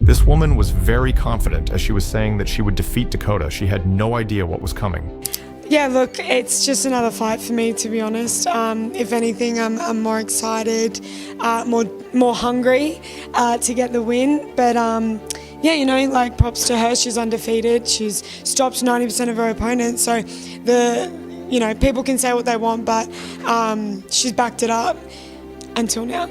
This woman was very confident as she was saying that she would defeat Dakota. She had no idea what was coming. Yeah, look, it's just another fight for me, to be honest. If anything, I'm more excited, more hungry to get the win. But yeah, you know, like, props to her. She's undefeated. She's stopped 90% of her opponents. So you know, people can say what they want, but she's backed it up until now.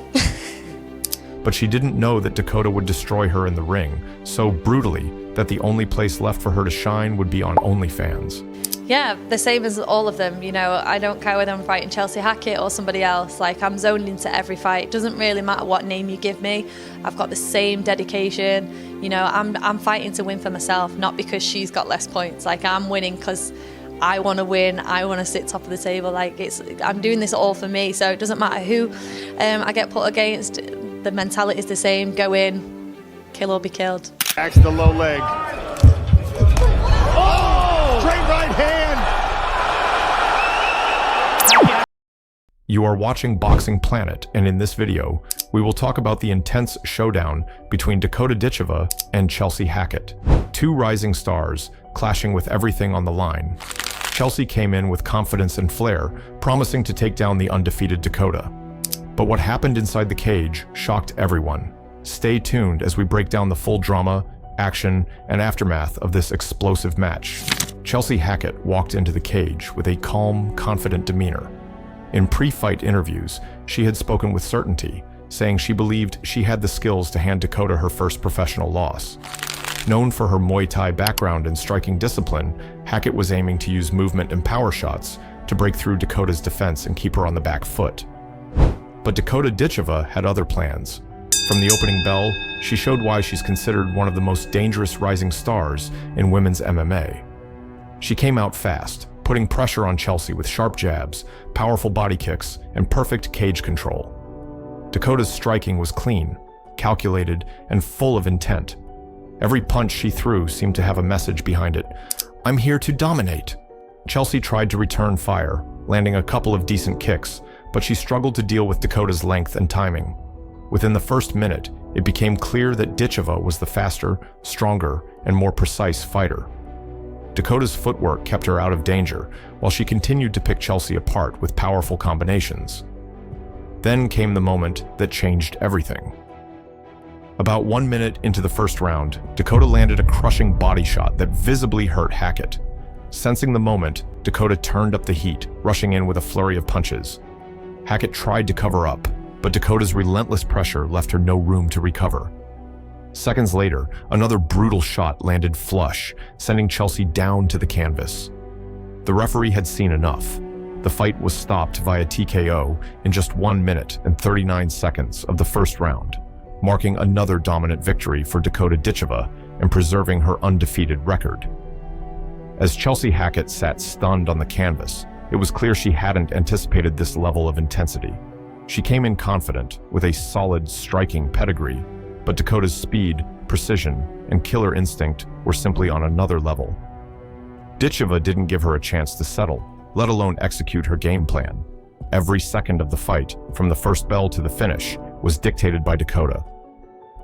But she didn't know that Dakota would destroy her in the ring so brutally that the only place left for her to shine would be on OnlyFans. Yeah, the same as all of them. You know, I don't care whether I'm fighting Chelsea Hackett or somebody else. Like, I'm zoned into every fight. It doesn't really matter what name you give me. I've got the same dedication. You know, I'm fighting to win for myself, not because she's got less points. Like, I'm winning because I want to win. I want to sit top of the table. Like, I'm doing this all for me. So it doesn't matter who I get put against. The mentality is the same. Go in, kill or be killed. Backs the low leg. Oh! Straight right hand! You are watching Boxing Planet, and in this video, we will talk about the intense showdown between Dakota Ditcheva and Chelsea Hackett. Two rising stars clashing with everything on the line. Chelsea came in with confidence and flair, promising to take down the undefeated Dakota. But what happened inside the cage shocked everyone. Stay tuned as we break down the full drama, action, and aftermath of this explosive match. Chelsea Hackett walked into the cage with a calm, confident demeanor. In pre-fight interviews, she had spoken with certainty, saying she believed she had the skills to hand Dakota her first professional loss. Known for her Muay Thai background and striking discipline, Hackett was aiming to use movement and power shots to break through Dakota's defense and keep her on the back foot. But Dakota Ditcheva had other plans. From the opening bell, she showed why she's considered one of the most dangerous rising stars in women's MMA. She came out fast, putting pressure on Chelsea with sharp jabs, powerful body kicks, and perfect cage control. Dakota's striking was clean, calculated, and full of intent. Every punch she threw seemed to have a message behind it. "I'm here to dominate." Chelsea tried to return fire, landing a couple of decent kicks, but she struggled to deal with Dakota's length and timing. Within the first minute, it became clear that Ditcheva was the faster, stronger, and more precise fighter. Dakota's footwork kept her out of danger, while she continued to pick Chelsea apart with powerful combinations. Then came the moment that changed everything. About 1 minute into the first round, Dakota landed a crushing body shot that visibly hurt Hackett. Sensing the moment, Dakota turned up the heat, rushing in with a flurry of punches. Hackett tried to cover up, but Dakota's relentless pressure left her no room to recover. Seconds later, another brutal shot landed flush, sending Chelsea down to the canvas. The referee had seen enough. The fight was stopped via TKO in just 1 minute and 39 seconds of the first round, marking another dominant victory for Dakota Ditcheva and preserving her undefeated record. As Chelsea Hackett sat stunned on the canvas, it was clear she hadn't anticipated this level of intensity. She came in confident, with a solid striking pedigree, but Dakota's speed, precision, and killer instinct were simply on another level. Ditcheva didn't give her a chance to settle, let alone execute her game plan. Every second of the fight, from the first bell to the finish, was dictated by Dakota.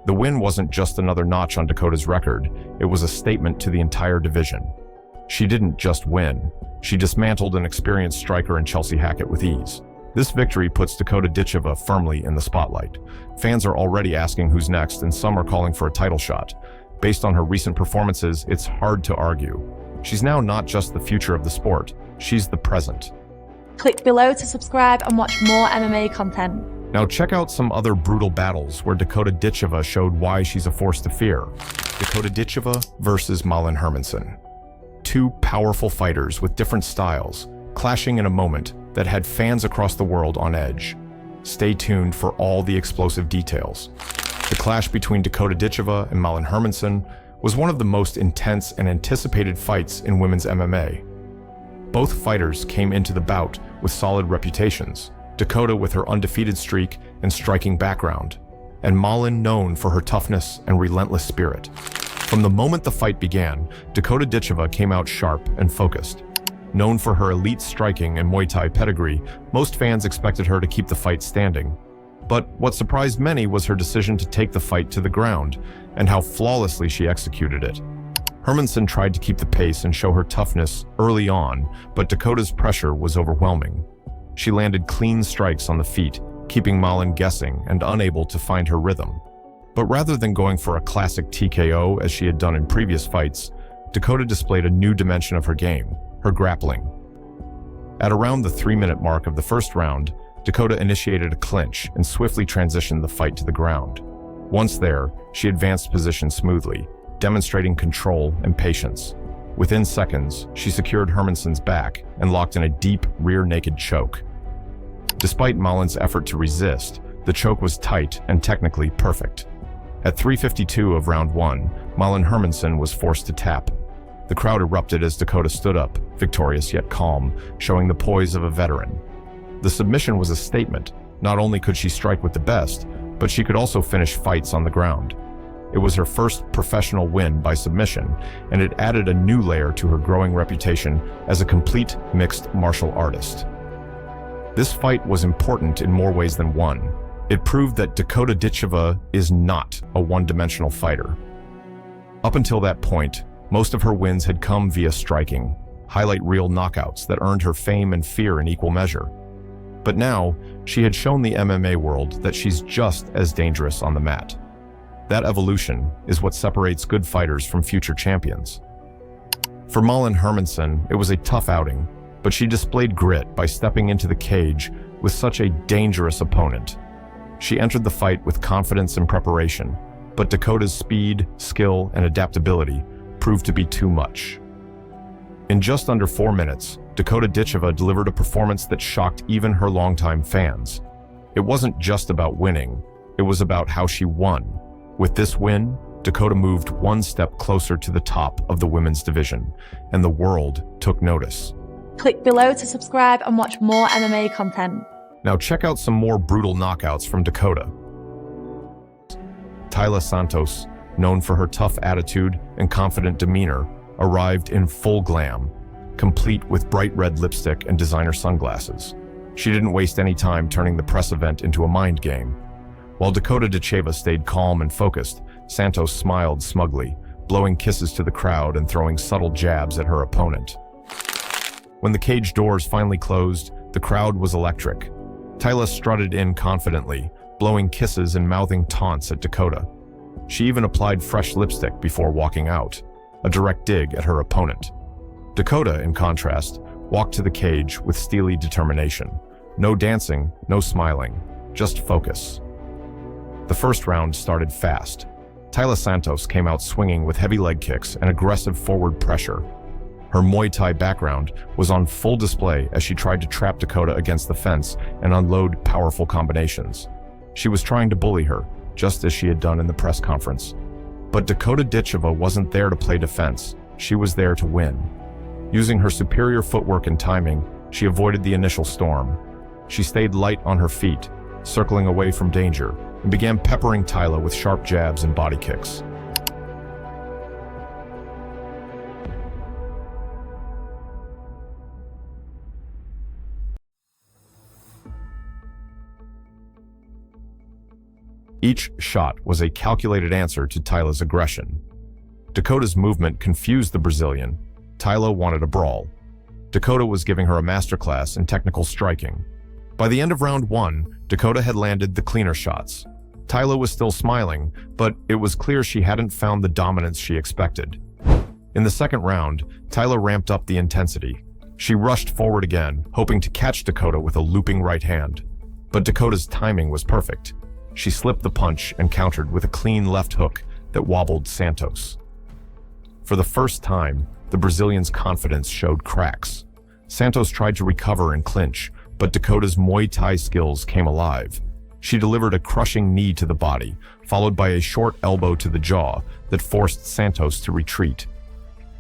The win wasn't just another notch on Dakota's record, it was a statement to the entire division. She didn't just win, she dismantled an experienced striker in Chelsea Hackett with ease. This victory puts Dakota Ditcheva firmly in the spotlight. Fans are already asking who's next, and some are calling for a title shot. Based on her recent performances, it's hard to argue. She's now not just the future of the sport, she's the present. Click below to subscribe and watch more MMA content. Now check out some other brutal battles where Dakota Ditcheva showed why she's a force to fear. Dakota Ditcheva versus Malin Hermansson. Two powerful fighters with different styles, clashing in a moment that had fans across the world on edge. Stay tuned for all the explosive details. The clash between Dakota Ditcheva and Malin Hermansson was one of the most intense and anticipated fights in women's MMA. Both fighters came into the bout with solid reputations, Dakota with her undefeated streak and striking background, and Malin known for her toughness and relentless spirit. From the moment the fight began, Dakota Ditcheva came out sharp and focused. Known for her elite striking and Muay Thai pedigree, most fans expected her to keep the fight standing. But what surprised many was her decision to take the fight to the ground, and how flawlessly she executed it. Hermansson tried to keep the pace and show her toughness early on, but Dakota's pressure was overwhelming. She landed clean strikes on the feet, keeping Malin guessing and unable to find her rhythm. But rather than going for a classic TKO as she had done in previous fights, Dakota displayed a new dimension of her game, her grappling. At around the 3-minute mark of the first round, Dakota initiated a clinch and swiftly transitioned the fight to the ground. Once there, she advanced position smoothly, demonstrating control and patience. Within seconds, she secured Hermansson's back and locked in a deep rear naked choke. Despite Malin's effort to resist, the choke was tight and technically perfect. At 3:52 of round 1, Malin Hermansson was forced to tap. The crowd erupted as Dakota stood up, victorious yet calm, showing the poise of a veteran. The submission was a statement. Not only could she strike with the best, but she could also finish fights on the ground. It was her first professional win by submission, and it added a new layer to her growing reputation as a complete mixed martial artist. This fight was important in more ways than one. It proved that Dakota Ditcheva is not a one-dimensional fighter. Up until that point, most of her wins had come via striking, highlight reel knockouts that earned her fame and fear in equal measure. But now, she had shown the MMA world that she's just as dangerous on the mat. That evolution is what separates good fighters from future champions. For Malin Hermansson, it was a tough outing, but she displayed grit by stepping into the cage with such a dangerous opponent. She entered the fight with confidence and preparation, but Dakota's speed, skill, and adaptability proved to be too much. In just under 4 minutes, Dakota Ditcheva delivered a performance that shocked even her longtime fans. It wasn't just about winning, it was about how she won. With this win, Dakota moved one step closer to the top of the women's division, and the world took notice. Click below to subscribe and watch more MMA content. Now check out some more brutal knockouts from Dakota. Dicha Santos, known for her tough attitude and confident demeanor, arrived in full glam, complete with bright red lipstick and designer sunglasses. She didn't waste any time turning the press event into a mind game. While Dakota Ditcheva stayed calm and focused, Santos smiled smugly, blowing kisses to the crowd and throwing subtle jabs at her opponent. When the cage doors finally closed, the crowd was electric. Dicha strutted in confidently, blowing kisses and mouthing taunts at Dakota. She even applied fresh lipstick before walking out, a direct dig at her opponent. Dakota, in contrast, walked to the cage with steely determination. No dancing, no smiling, just focus. The first round started fast. Dicha Santos came out swinging with heavy leg kicks and aggressive forward pressure. Her Muay Thai background was on full display as she tried to trap Dakota against the fence and unload powerful combinations. She was trying to bully her, just as she had done in the press conference. But Dakota Ditcheva wasn't there to play defense. She was there to win. Using her superior footwork and timing, she avoided the initial storm. She stayed light on her feet, circling away from danger, and began peppering Dicha with sharp jabs and body kicks. Each shot was a calculated answer to Dicha's aggression. Dakota's movement confused the Brazilian. Dicha wanted a brawl. Dakota was giving her a masterclass in technical striking. By the end of round 1, Dakota had landed the cleaner shots. Dicha was still smiling, but it was clear she hadn't found the dominance she expected. In the second round, Dicha ramped up the intensity. She rushed forward again, hoping to catch Dakota with a looping right hand. But Dakota's timing was perfect. She slipped the punch and countered with a clean left hook that wobbled Santos. For the first time, the Brazilian's confidence showed cracks. Santos tried to recover and clinch, but Dakota's Muay Thai skills came alive. She delivered a crushing knee to the body, followed by a short elbow to the jaw that forced Santos to retreat.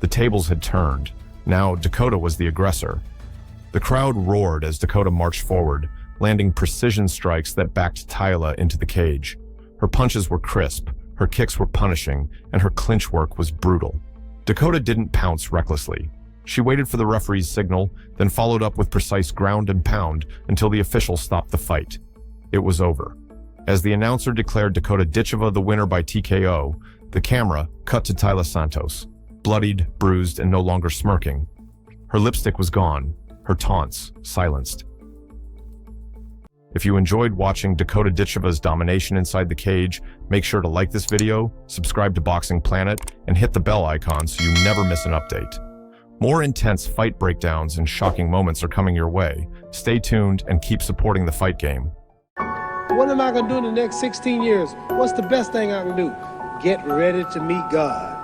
The tables had turned. Now Dakota was the aggressor. The crowd roared as Dakota marched forward, landing precision strikes that backed Dicha into the cage. Her punches were crisp, her kicks were punishing, and her clinch work was brutal. Dakota didn't pounce recklessly. She waited for the referee's signal, then followed up with precise ground and pound until the official stopped the fight. It was over. As the announcer declared Dakota Ditcheva the winner by TKO, the camera cut to Dicha Santos, bloodied, bruised, and no longer smirking. Her lipstick was gone, her taunts silenced. If you enjoyed watching Dakota Ditcheva's domination inside the cage, make sure to like this video, subscribe to Boxing Planet, and hit the bell icon so you never miss an update. More intense fight breakdowns and shocking moments are coming your way. Stay tuned and keep supporting the fight game. What am I going to do in the next 16 years? What's the best thing I can do? Get ready to meet God.